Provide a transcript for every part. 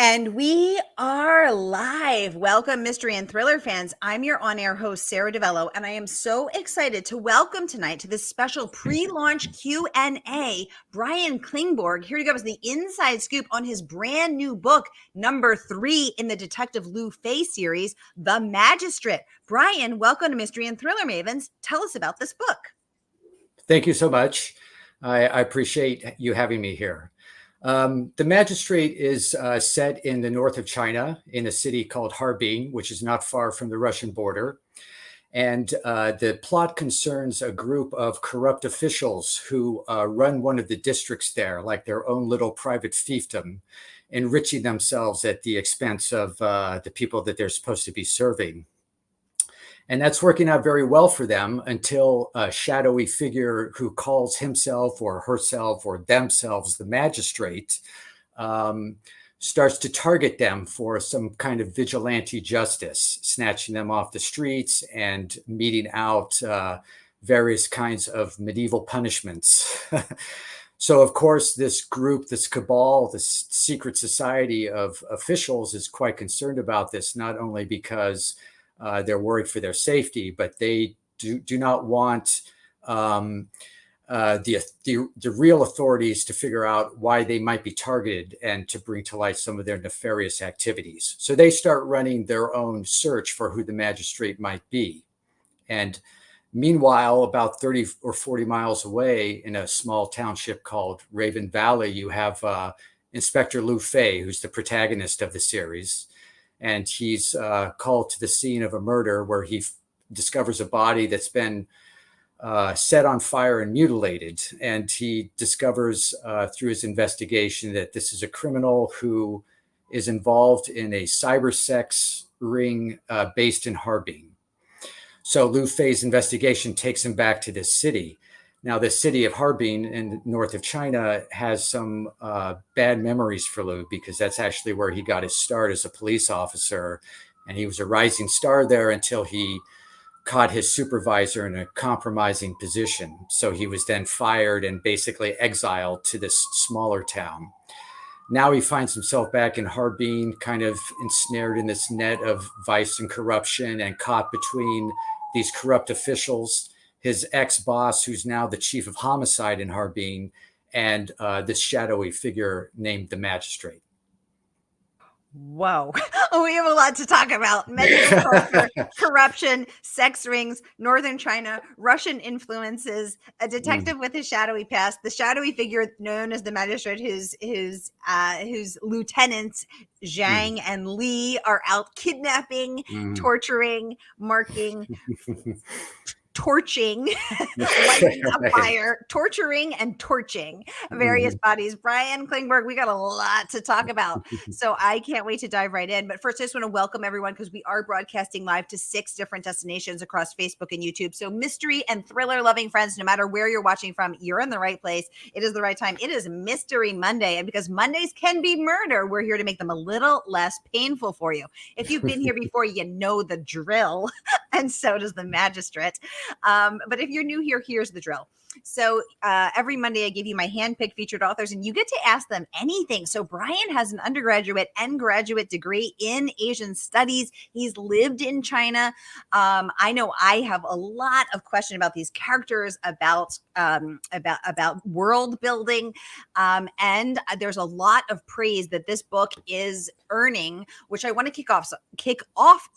And we are live. Welcome, mystery and thriller fans. I'm your on-air host, Sara DiVello, and I am so excited to welcome tonight to this special pre-launch Q&A, Brian Klingborg, here to give us the inside scoop on his brand new book, number 3 in the Detective Lu Fei series, The Magistrate. Brian, welcome to Mystery and Thriller Mavens. Tell us about this book. Thank you so much. I appreciate you having me here. The Magistrate is set in the north of China in a city called Harbin, which is not far from the Russian border. And the plot concerns a group of corrupt officials who run one of the districts there, like their own little private fiefdom, enriching themselves at the expense of the people that they're supposed to be serving. And that's working out very well for them until a shadowy figure who calls himself or herself or themselves the magistrate starts to target them for some kind of vigilante justice, snatching them off the streets and meting out various kinds of medieval punishments. So, of course, this group, this cabal, this secret society of officials is quite concerned about this, not only because they're worried for their safety, but they do not want the real authorities to figure out why they might be targeted and to bring to light some of their nefarious activities. So they start running their own search for who the magistrate might be. And meanwhile, about 30 or 40 miles away in a small township called Raven Valley, you have Inspector Lu Fei, who's the protagonist of the series. And he's called to the scene of a murder where he discovers a body that's been set on fire and mutilated. And he discovers through his investigation that this is a criminal who is involved in a cyber sex ring based in Harbin. So Lu Fei's investigation takes him back to this city. Now, the city of Harbin in the north of China has some bad memories for Lu, because that's actually where he got his start as a police officer. And he was a rising star there until he caught his supervisor in a compromising position. So he was then fired and basically exiled to this smaller town. Now he finds himself back in Harbin, kind of ensnared in this net of vice and corruption and caught between these corrupt officials, his ex-boss, who's now the chief of homicide in Harbin, and this shadowy figure named the Magistrate. Whoa. We have a lot to talk about. Medieval culture, corruption, sex rings, northern China, Russian influences, a detective with a shadowy past, the shadowy figure known as the Magistrate, whose lieutenants Zhang and Li are out kidnapping, torturing, marking, torching, lighting a fire, torturing and torching various bodies. Brian Klingborg, we got a lot to talk about. So I can't wait to dive right in. But first, I just want to welcome everyone, because we are broadcasting live to 6 different destinations across Facebook and YouTube. So mystery and thriller loving friends, no matter where you're watching from, you're in the right place. It is the right time. It is Mystery Monday. And because Mondays can be murder, we're here to make them a little less painful for you. If you've been here before, you know the drill. And so does the Magistrate. But if you're new here, here's the drill. So every Monday, I give you my hand-picked featured authors, and you get to ask them anything. So Brian has an undergraduate and graduate degree in Asian studies. He's lived in China. I know I have a lot of questions about these characters, about world building, and there's a lot of praise that this book is earning, which I want to kick off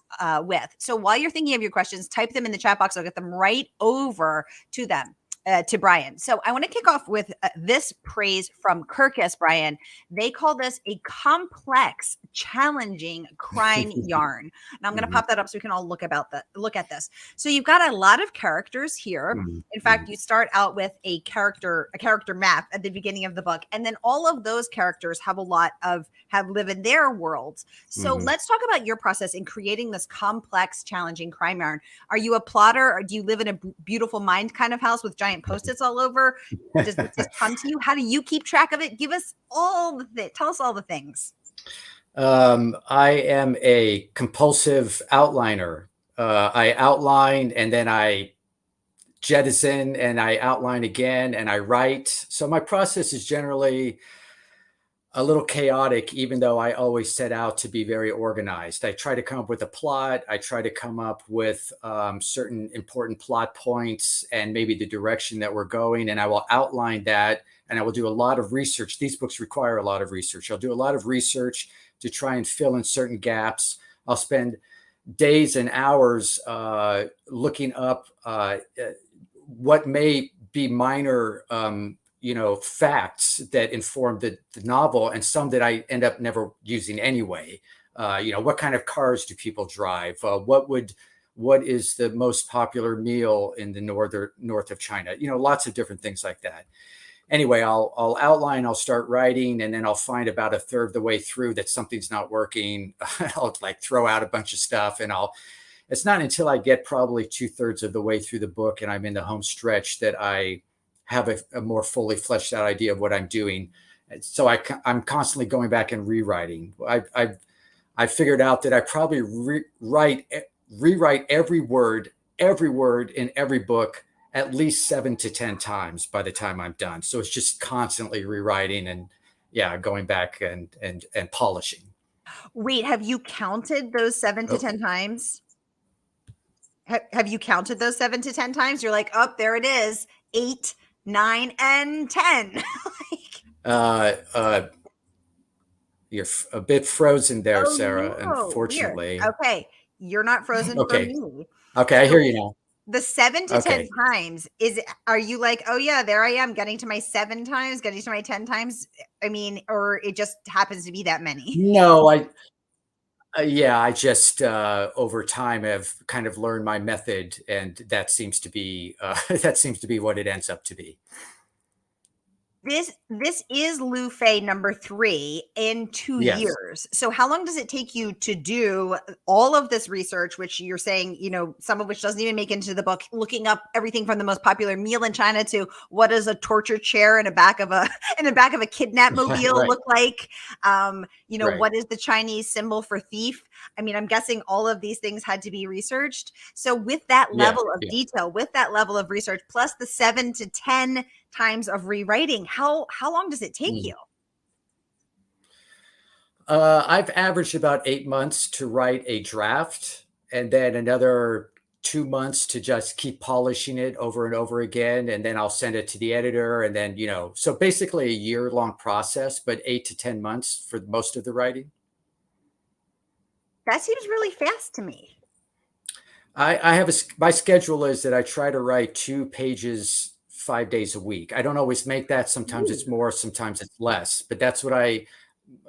with. So while you're thinking of your questions, type them in the chat box. I'll get them right over to them. To Brian. So I want to kick off with this praise from Kirkus, Brian. They call this a complex, challenging crime yarn. Now I'm going to pop that up so we can all look at this. So you've got a lot of characters here. In fact, you start out with a character map at the beginning of the book, and then all of those characters have live in their worlds. So let's talk about your process in creating this complex, challenging crime yarn. Are you a plotter, or do you live in a beautiful mind kind of house with giant Post-its all over? Does it just come to you? How do you keep track of it? Give us tell us all the things. I am a compulsive outliner. I outline and then I jettison and I outline again and I write. So my process is generally a little chaotic, even though I always set out to be very organized. I try to come up with a plot. I try to come up with certain important plot points and maybe the direction that we're going. And I will outline that, and I will do a lot of research. These books require a lot of research. I'll do a lot of research to try and fill in certain gaps. I'll spend days and hours looking up what may be minor facts that inform the novel, and some that I end up never using anyway. What kind of cars do people drive? What is the most popular meal in the north of China? Lots of different things like that. Anyway, I'll outline, I'll start writing, and then I'll find about a third of the way through that something's not working. I'll like throw out a bunch of stuff, and it's not until I get probably 2/3 of the way through the book and I'm in the home stretch that I have a more fully fleshed out idea of what I'm doing. So I'm constantly going back and rewriting. I figured out that I probably rewrite every word in every book at least 7 to 10 times by the time I'm done. So it's just constantly rewriting and going back and polishing. Wait, have you counted those 7 to 10 times? Have you counted those 7 to 10 times? You're like, oh, there it is. 8, 9, and 10. You're a bit frozen there, Oh, Sarah, no. unfortunately. Weird. Okay. You're not frozen Okay. for me. Okay, I hear you now. The 7 to 10 Okay. times are you like, oh yeah, there I am getting to my 7 times, getting to my 10 times? I mean, or it just happens to be that many? No, I just over time have kind of learned my method, and that seems to be what it ends up to be. This is Lu Fei number 3 in 2 Yes. years. So how long does it take you to do all of this research, which you're saying, some of which doesn't even make into the book, looking up everything from the most popular meal in China to what does a torture chair in the back of a kidnap mobile Right. look like? Right. What is the Chinese symbol for thief? I mean, I'm guessing all of these things had to be researched. So with that level of detail, with that level of research, plus the 7 to 10 times of rewriting, how long does it take you? I've averaged about 8 months to write a draft, and then another 2 months to just keep polishing it over and over again, and then I'll send it to the editor, and then so basically a year-long process, but 8 to 10 months for most of the writing. That seems really fast to me. I have my schedule is that I try to write 2 pages 5 days a week. I don't always make that. Sometimes it's more, sometimes it's less, but that's what I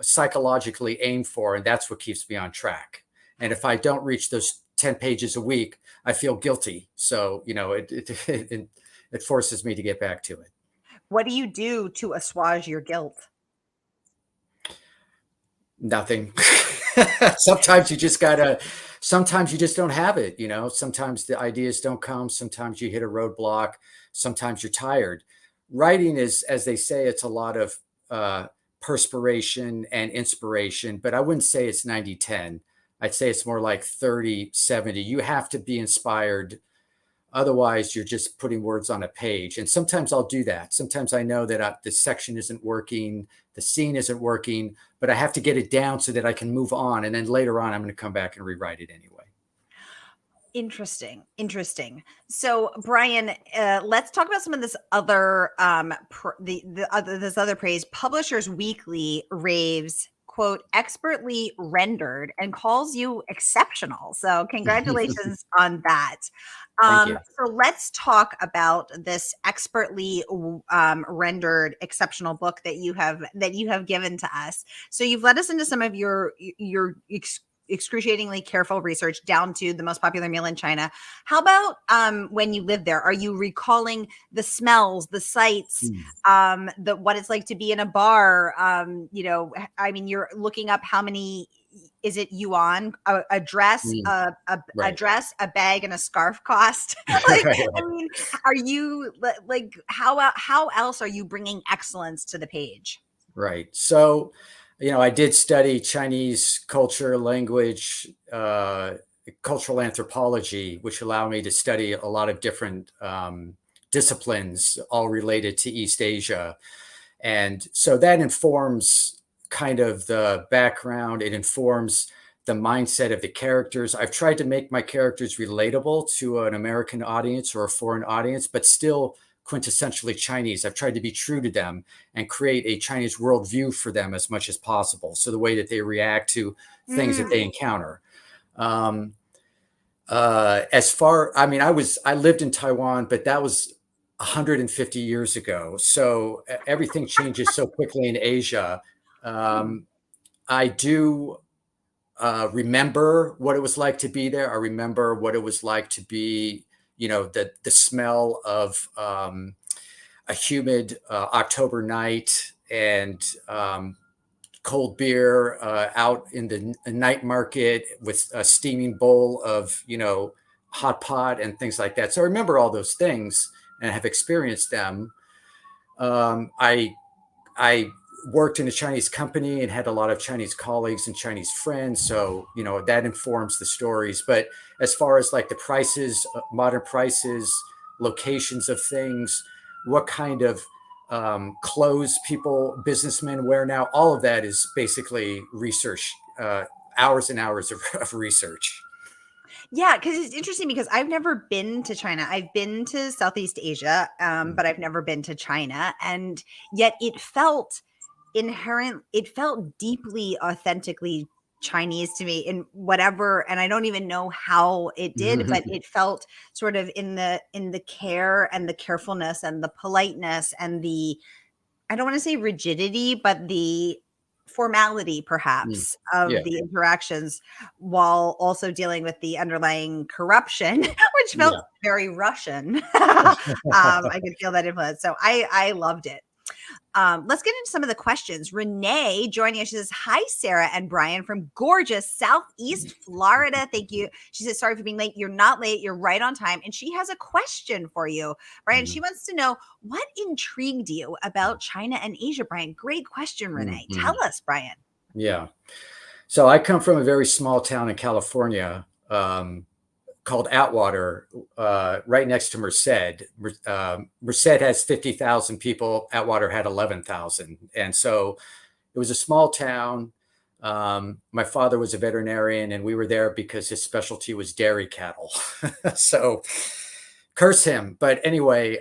psychologically aim for, and that's what keeps me on track. And if I don't reach those 10 pages a week, I feel guilty. So it forces me to get back to it. What do you do to assuage your guilt? Nothing. Sometimes you just don't have it. Sometimes the ideas don't come. Sometimes you hit a roadblock. Sometimes you're tired. Writing is, as they say, it's a lot of perspiration and inspiration, but I wouldn't say it's 90-10. I'd say it's more like 30-70. You have to be inspired. Otherwise, you're just putting words on a page. And sometimes I'll do that. Sometimes I know that this section isn't working, the scene isn't working, but I have to get it down so that I can move on. And then later on, I'm going to come back and rewrite it anyway. Interesting. So, Brian, let's talk about some of this other this other praise. Publishers Weekly raves, quote, expertly rendered, and calls you exceptional. So congratulations on that. Thank you. So let's talk about this expertly rendered exceptional book that you have given to us. So you've led us into some of your excruciatingly careful research down to the most popular meal in China. How about when you lived there? Are you recalling the smells, the sights, what it's like to be in a bar? You're looking up how many, is it yuan, a dress, a dress, a bag, and a scarf cost? Are you like, how else are you bringing excellence to the page? Right. So, I did study Chinese culture, language, cultural anthropology, which allowed me to study a lot of different disciplines, all related to East Asia. And so that informs kind of the background. It informs the mindset of the characters. I've tried to make my characters relatable to an American audience or a foreign audience, but still quintessentially Chinese. I've tried to be true to them and create a Chinese worldview for them as much as possible. So the way that they react to things that they encounter. I lived in Taiwan, but that was 150 years ago. So everything changes so quickly in Asia. I do remember what it was like to be there. I remember what it was like to be, the smell of a humid October night and cold beer out in the night market with a steaming bowl of, hot pot and things like that. So I remember all those things and have experienced them. I worked in a Chinese company and had a lot of Chinese colleagues and Chinese friends. So, that informs the stories. But as far as like the prices, modern prices, locations of things, what kind of clothes businessmen wear now, all of that is basically research, hours and hours of research. Yeah, because it's interesting because I've never been to China. I've been to Southeast Asia, but I've never been to China. And yet it felt deeply, authentically Chinese to me in whatever, and I don't even know how it did, but it felt sort of in the care and the carefulness and the politeness and the, I don't want to say rigidity, but the formality perhaps of the interactions, while also dealing with the underlying corruption, which felt very Russian. I could feel that influence. So I loved it. Let's get into some of the questions. Renee joining us. She says, hi, Sarah and Brian from gorgeous Southeast Florida. Thank you. She says, sorry for being late. You're not late. You're right on time. And she has a question for you, Brian. She wants to know, what intrigued you about China and Asia, Brian? Great question, Renee. Tell us, Brian. Yeah. So I come from a very small town in California called Atwater, right next to Merced. Merced has 50,000 people. Atwater had 11,000. And so it was a small town. My father was a veterinarian, and we were there because his specialty was dairy cattle. So curse him. But anyway,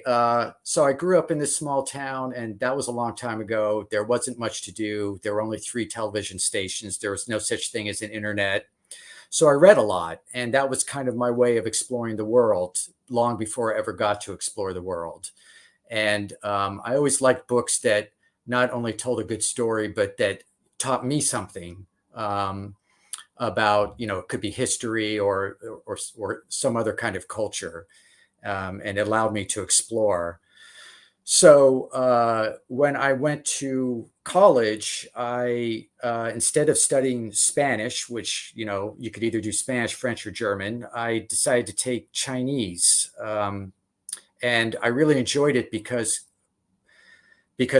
so I grew up in this small town, and that was a long time ago. There wasn't much to do. There were only 3 television stations. There was no such thing as an internet. So I read a lot, and that was kind of my way of exploring the world long before I ever got to explore the world. And I always liked books that not only told a good story, but that taught me something about, it could be history or some other kind of culture, and it allowed me to explore. So when I went to college, I instead of studying Spanish, which, you could either do Spanish, French, or German, I decided to take Chinese. And I really enjoyed it because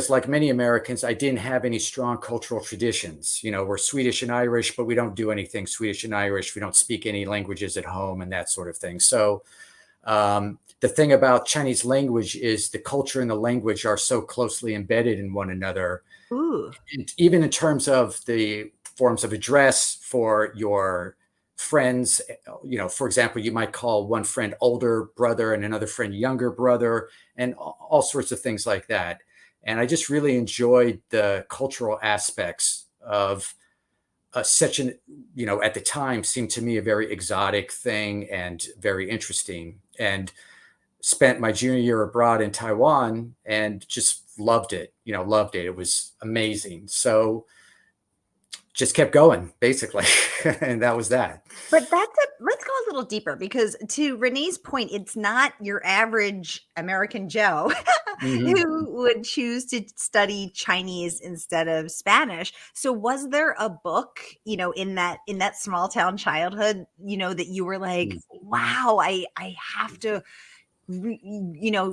like many Americans, I didn't have any strong cultural traditions. We're Swedish and Irish, but we don't do anything Swedish and Irish. We don't speak any languages at home and that sort of thing. So the thing about Chinese language is the culture and the language are so closely embedded in one another. Ooh. And even in terms of the forms of address for your friends, for example, you might call one friend older brother and another friend younger brother, and all sorts of things like that. And I just really enjoyed the cultural aspects of such an, at the time seemed to me a very exotic thing and very interesting. And spent my junior year abroad in Taiwan and just loved it. It was amazing. So just kept going, basically. And that was that. But let's go a little deeper, because to Renee's point, it's not your average American Joe who would choose to study Chinese instead of Spanish. So was there a book, in that small town childhood, that you were like, wow, I have to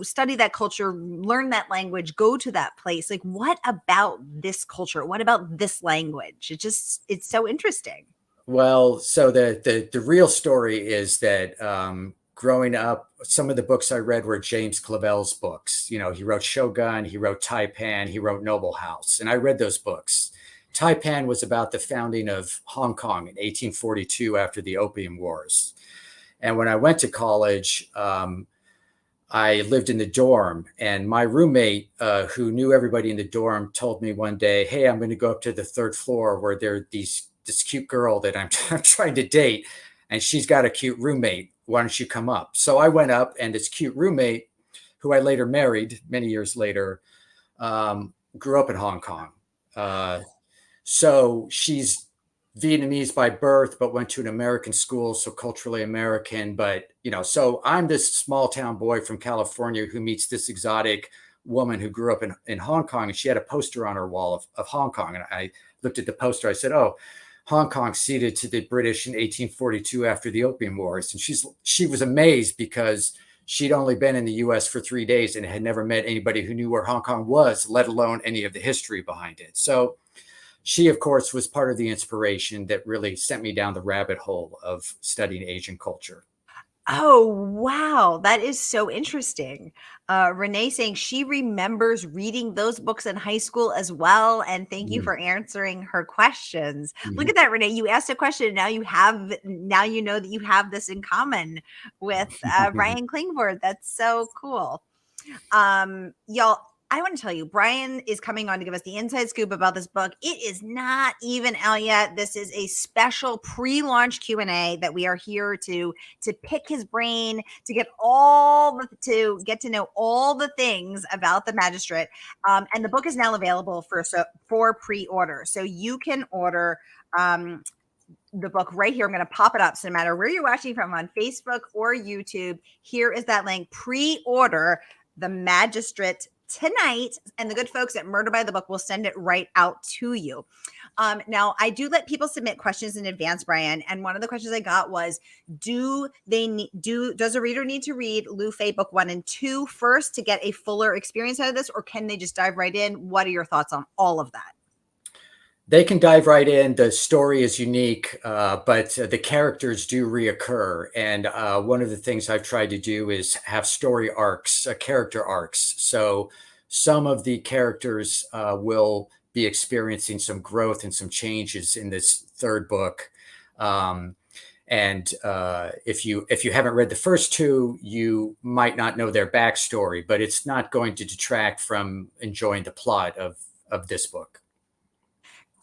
study that culture, learn that language, go to that place? Like, what about this culture? What about this language? It's so interesting. Well, so the real story is that growing up, some of the books I read were James Clavell's books. He wrote Shogun, he wrote Taipan, he wrote Noble House, and I read those books Taipan was about the founding of Hong Kong in 1842 after the Opium Wars. And when I went to college, I lived in the dorm, and my roommate, who knew everybody in the dorm, told me one day, "Hey, I'm going to go up to the third floor where there's this cute girl that I'm trying to date, and she's got a cute roommate. Why don't you come up?" So I went up, and this cute roommate, who I later married many years later, grew up in Hong Kong. So she's Vietnamese by birth, but went to an American school, so culturally American. But, so I'm this small town boy from California who meets this exotic woman who grew up in Hong Kong, and she had a poster on her wall of Hong Kong. And I looked at the poster. I said, "Oh, Hong Kong ceded to the British in 1842 after the Opium Wars." And she was amazed because she'd only been in the US for 3 days and had never met anybody who knew where Hong Kong was, let alone any of the history behind it. So she, of course, was part of the inspiration that really sent me down the rabbit hole of studying Asian culture. Oh, wow. That is so interesting. Renee saying she remembers reading those books in high school as well. And thank you for answering her questions. Look at that, Renee. You asked a question, and now you know that you have this in common with Brian Klingborg. That's so cool. Y'all, I want to tell you, Brian is coming on to give us the inside scoop about this book. It is not even out yet. This is a special pre-launch Q&A that we are here to pick his brain, to get to know all the things about the Magistrate. And the book is now available for pre-order. So you can order the book right here. I'm going to pop it up. So no matter where you're watching from, on Facebook or YouTube, here is that link. Pre-order The Magistrate tonight, and the good folks at Murder by the Book will send it right out to you. Now, I do let people submit questions in advance, Brian, and one of the questions I got was, does a reader need to read Lu Fei book 1 and 2 first to get a fuller experience out of this, or can they just dive right in? What are your thoughts on all of that? They can dive right in. The story is unique, but the characters do reoccur. And one of the things I've tried to do is have story arcs, character arcs. So some of the characters will be experiencing some growth and some changes in this third book. And if you haven't read the first two, you might not know their backstory, but it's not going to detract from enjoying the plot of this book.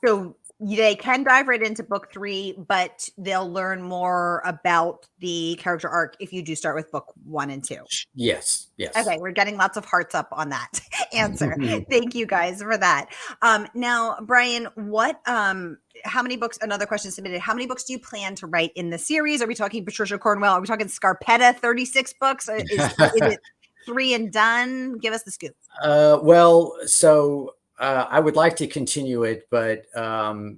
So they can dive right into book 3, but they'll learn more about the character arc if you do start with book 1 and 2. Yes. Okay, we're getting lots of hearts up on that answer. Thank you guys for that. Now, Brian, how many books, another question submitted, how many books do you plan to write in the series? Are we talking Patricia Cornwell? Are we talking Scarpetta, 36 books? Is it 3 and done? Give us the scoop. I would like to continue it, but the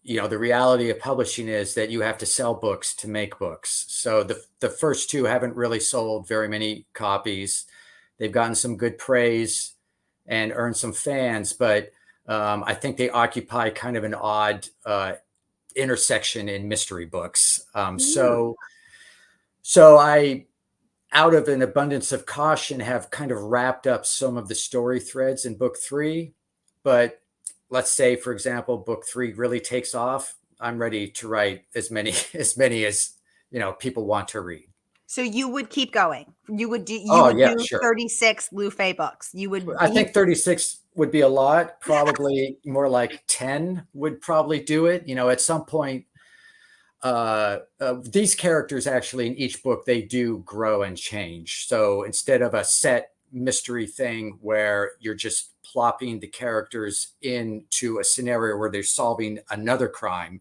reality of publishing is that you have to sell books to make books. So the first two haven't really sold very many copies. They've gotten some good praise and earned some fans, but I think they occupy kind of an odd intersection in mystery books. So I, out of an abundance of caution, have kind of wrapped up some of the story threads in book 3. But let's say, for example, book 3 really takes off. I'm ready to write as many as people want to read. So you would keep going. You would do sure. 36 Lu Fei books. I think 36 would be a lot. Probably more like 10 would probably do it. At some point, these characters actually in each book, they do grow and change. So instead of a set mystery thing where you're just plopping the characters into a scenario where they're solving another crime,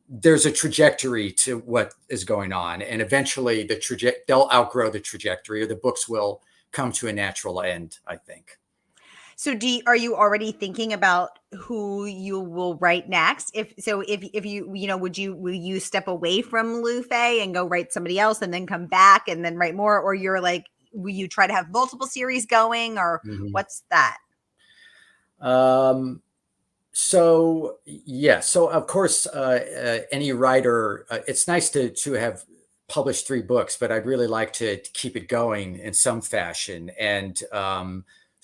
there's a trajectory to what is going on. And eventually they'll outgrow the trajectory, or the books will come to a natural end, I think. So are you already thinking about who you will write next? If you will you step away from Lu Fei and go write somebody else and then come back and then write more? Or you're like, will you try to have multiple series going, or what's that? So of course, any writer, it's nice to have published 3 books, but I'd really like to keep it going in some fashion. And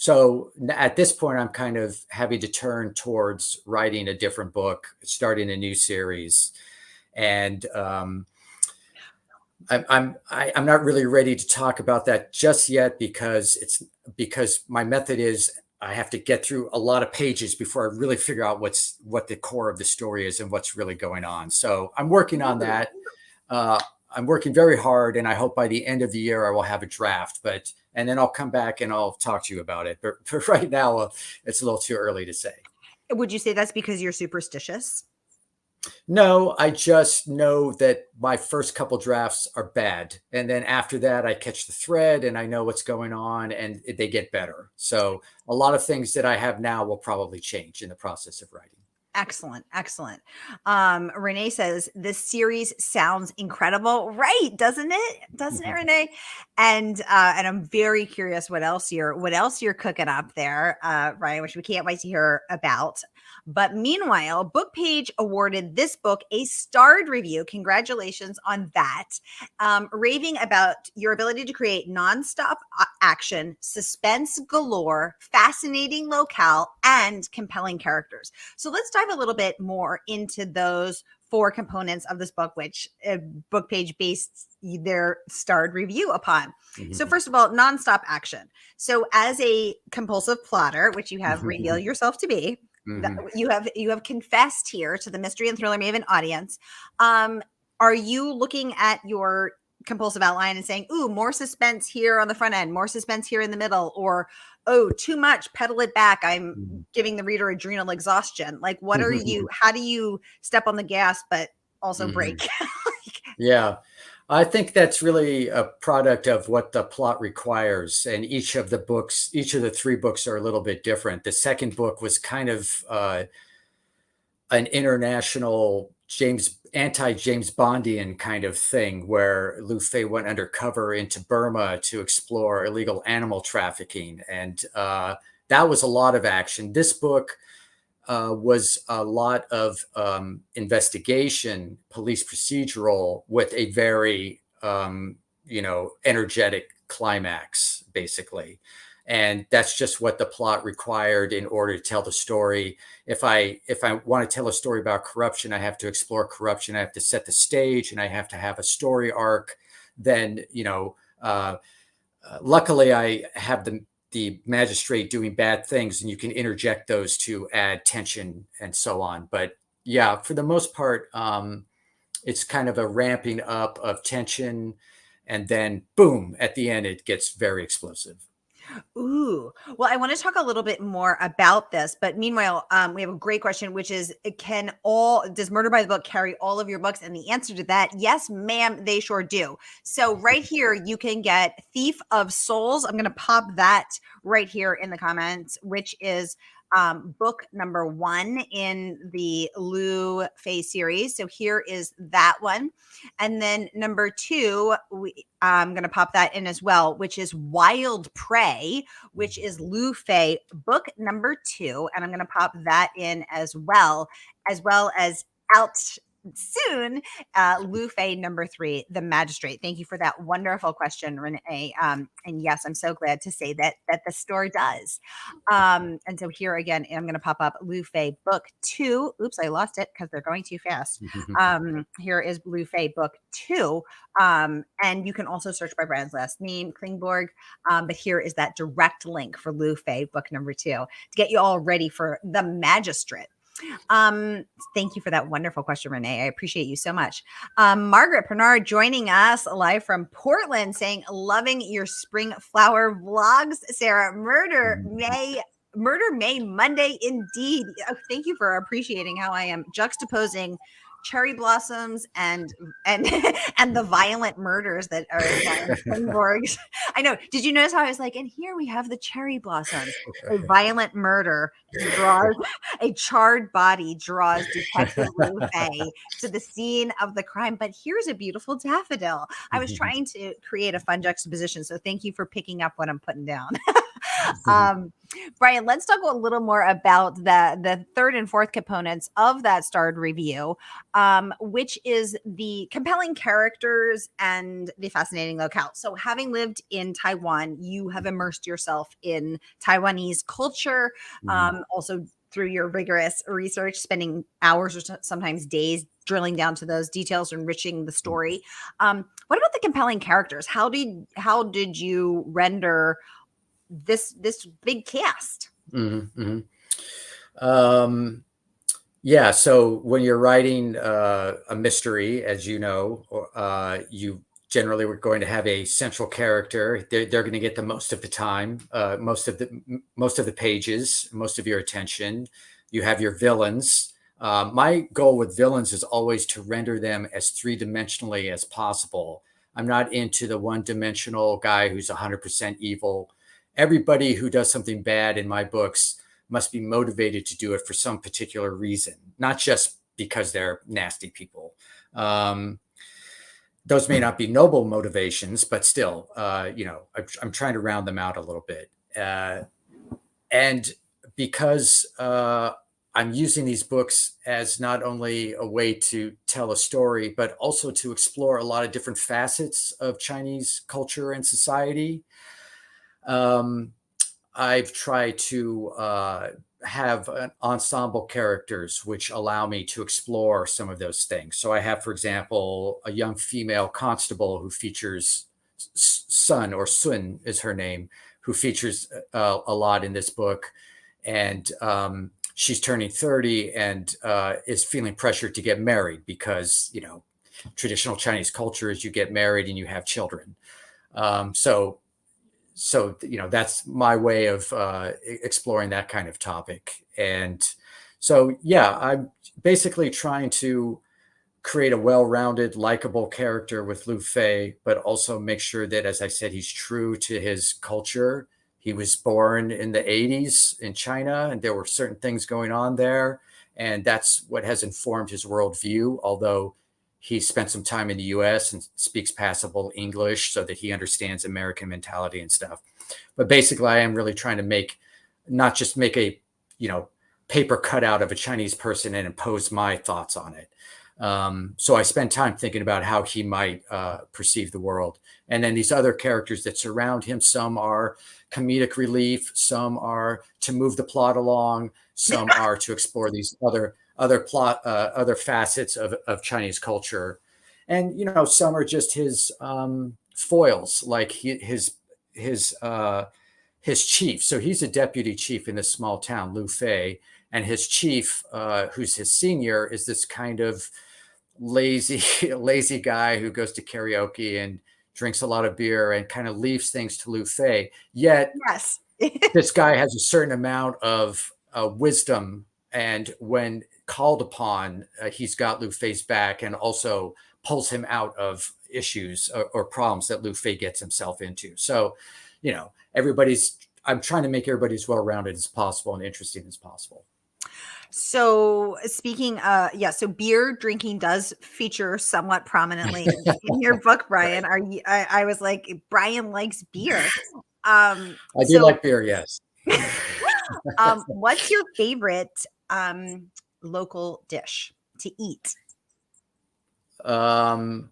So at this point, I'm kind of having to turn towards writing a different book, starting a new series, and I'm not really ready to talk about that just yet because my method is I have to get through a lot of pages before I really figure out what the core of the story is and what's really going on. So I'm working on that. Uh, I'm working very hard, and I hope by the end of the year I will have a draft. And then I'll come back and I'll talk to you about it. But for right now, it's a little too early to say. Would you say that's because you're superstitious? No, I just know that my first couple drafts are bad. And then after that, I catch the thread and I know what's going on and they get better. So a lot of things that I have now will probably change in the process of writing. Excellent. Excellent. Renee says this series sounds incredible, right? Doesn't it? Doesn't it, Renee? And I'm very curious what else you're cooking up there, Ryan, which we can't wait to hear about. But meanwhile, BookPage awarded this book a starred review. Congratulations on that. Raving about your ability to create nonstop action, suspense galore, fascinating locale, and compelling characters. So let's dive a little bit more into those 4 components of this book, which BookPage based their starred review upon. So first of all, nonstop action. So as a compulsive plotter, which you have revealed yourself to be, you have confessed here to the Mystery and Thriller Maven audience. Are you looking at your compulsive outline and saying, ooh, more suspense here on the front end, more suspense here in the middle, or oh, too much, pedal it back, I'm giving the reader adrenal exhaustion? Like, what are you, how do you step on the gas but also brake? Yeah, I think that's really a product of what the plot requires. And each of the 3 books are a little bit different. The second book was kind of an international anti-James Bondian kind of thing where Lu Fei went undercover into Burma to explore illegal animal trafficking. And that was a lot of action. This book was a lot of investigation, police procedural with a very, energetic climax, basically. And that's just what the plot required in order to tell the story. If I want to tell a story about corruption, I have to explore corruption. I have to set the stage, and I have to have a story arc. Then, luckily, I have the magistrate doing bad things, and you can interject those to add tension and so on. But yeah, for the most part, it's kind of a ramping up of tension, and then boom, at the end, it gets very explosive. Ooh, well, I want to talk a little bit more about this, but meanwhile, we have a great question, which is, does Murder by the Book carry all of your books? And the answer to that, yes, ma'am, they sure do. So right here, you can get Thief of Souls. I'm going to pop that right here in the comments, which is book number 1 in the Lu Fei series. So here is that one. And then number 2, I'm going to pop that in as well, which is Wild Prey, which is Lu Fei book number 2. And I'm going to pop that in as well as out soon, Lu Fei number 3, The Magistrate. Thank you for that wonderful question, Renee. And yes, I'm so glad to say that the store does. And so here again, I'm going to pop up Lu Fei book 2. Oops, I lost it because they're going too fast. Here is Lu Fei book 2. And you can also search by Brian's last name, Klingborg. But here is that direct link for Lu Fei book number 2 to get you all ready for The Magistrate. Thank you for that wonderful question, Renee. I appreciate you so much. Margaret Bernard joining us live from Portland, saying, loving your spring flower vlogs, Sara. Murder May Monday indeed. Oh, thank you for appreciating how I am juxtaposing cherry blossoms and the violent murders that are Klingborg's. I know. Did you notice how I was like, and here we have the cherry blossoms. A violent murder draws a charred body, draws Detective Lu Fei to the scene of the crime. But here's a beautiful daffodil. I was trying to create a fun juxtaposition. So thank you for picking up what I'm putting down. um, Brian, let's talk a little more about the third and fourth components of that starred review, which is the compelling characters and the fascinating locale. So, having lived in Taiwan, you have immersed yourself in Taiwanese culture, also through your rigorous research, spending hours or sometimes days drilling down to those details, enriching the story. What about the compelling characters? How did you render this big cast? Yeah, so when you're writing a mystery, as you know, you generally are going to have a central character. They're going to get the most of the time, most of the pages, most of your attention. You have your villains. My goal with villains is always to render them as three-dimensionally as possible. I'm not into the one-dimensional guy who's 100% evil. Everybody who does something bad in my books must be motivated to do it for some particular reason, not just because they're nasty people. Those may not be noble motivations, but still, I'm trying to round them out a little bit. And because I'm using these books as not only a way to tell a story, but also to explore a lot of different facets of Chinese culture and society, I've tried to have an ensemble characters which allow me to explore some of those things. So I have, for example, a young female constable who features Sun, or Sun is her name, who features a lot in this book. And she's turning 30 and is feeling pressured to get married because, traditional Chinese culture is you get married and you have children. So that's my way of exploring that kind of topic. And so, yeah, I'm basically trying to create a well-rounded, likable character with Lu Fei, but also make sure that, as I said, he's true to his culture. He was born in the 80s in China, and there were certain things going on there. And that's what has informed his worldview, although he spent some time in the US and speaks passable English so that he understands American mentality and stuff. But basically, I am really trying to not just make a, paper cutout of a Chinese person and impose my thoughts on it. So I spend time thinking about how he might perceive the world. And then these other characters that surround him, some are comedic relief, some are to move the plot along, some are to explore these other facets of Chinese culture. And, some are just his foils, like his chief. So he's a deputy chief in this small town, Lu Fei, and his chief, who's his senior, is this kind of lazy guy who goes to karaoke and drinks a lot of beer and kind of leaves things to Lu Fei. Yet, yes, this guy has a certain amount of wisdom, and when called upon, he's got Lu Fei's back and also pulls him out of issues or problems that Lu Fei gets himself into. So, I'm trying to make everybody as well-rounded as possible and interesting as possible. So speaking, so beer drinking does feature somewhat prominently in your book, Brian. Right. I was like, Brian likes beer. I do like beer, yes. What's your favorite local dish to eat? So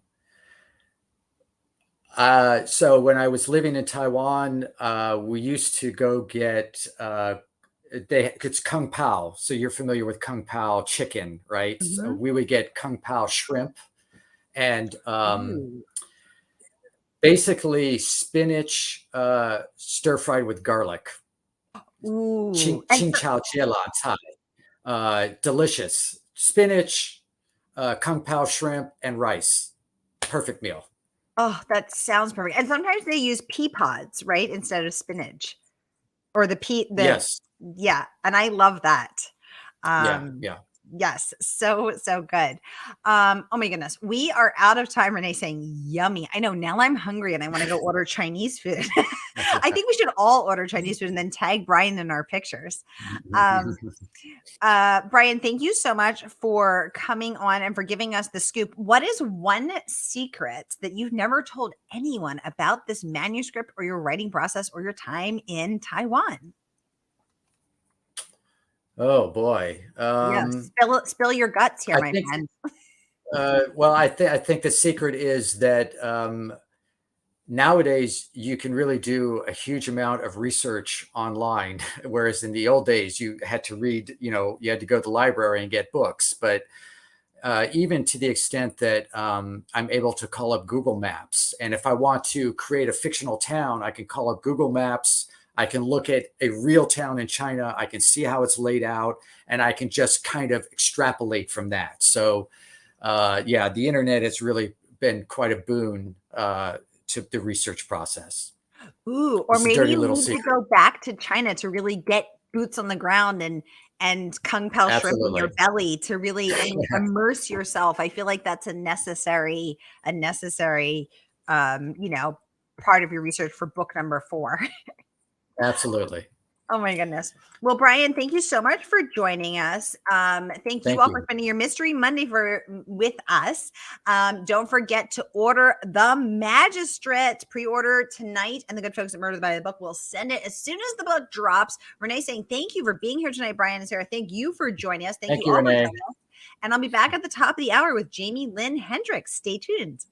when I was living in Taiwan, we used to go get it's kung pao. So you're familiar with kung pao chicken, right? Mm-hmm. So we would get kung pao shrimp and basically spinach stir fried with garlic. Qing chao jie lan cai. Delicious. Spinach, kung pao shrimp, and rice. Perfect meal. Oh, that sounds perfect. And sometimes they use pea pods, right, instead of spinach, or Yes. Yeah, and I love that. Yeah. Yes, so good. Oh my goodness, we are out of time. Renee saying yummy. I know, now I'm hungry and I want to go order Chinese food. I think we should all order Chinese food and then tag Brian in our pictures. Brian, thank you so much for coming on and for giving us the scoop. What is one secret that you've never told anyone about this manuscript or your writing process or your time in Taiwan? Oh boy. Yes, spill your guts here, I my think, friend. well, I think the secret is that nowadays you can really do a huge amount of research online, whereas in the old days you had to read, you had to go to the library and get books. But even to the extent that I'm able to call up Google Maps, and if I want to create a fictional town, I can call up Google Maps. I can look at a real town in China. I can see how it's laid out, and I can just kind of extrapolate from that. So, yeah, the internet has really been quite a boon to the research process. Ooh, or It's a maybe dirty you little need to secret. go back to China to really get boots on the ground and kung pao shrimp in your Absolutely. belly to really immerse yourself. I feel like that's a necessary, you know, part of your research for book number 4. Absolutely. Oh my goodness. Well, Brian, thank you so much for joining us. Thank you Thank all for you. spending your Mystery Monday with us. Don't forget to order The Magistrate. Pre-order tonight, and the good folks at Murder by the Book will send it as soon as the book drops. Renee saying thank you for being here tonight, Brian and Sarah. Thank you for joining us. Thank Thank you you, all for Renee. joining us. And I'll be back at the top of the hour with Jamie Lynn Hendricks. Stay tuned.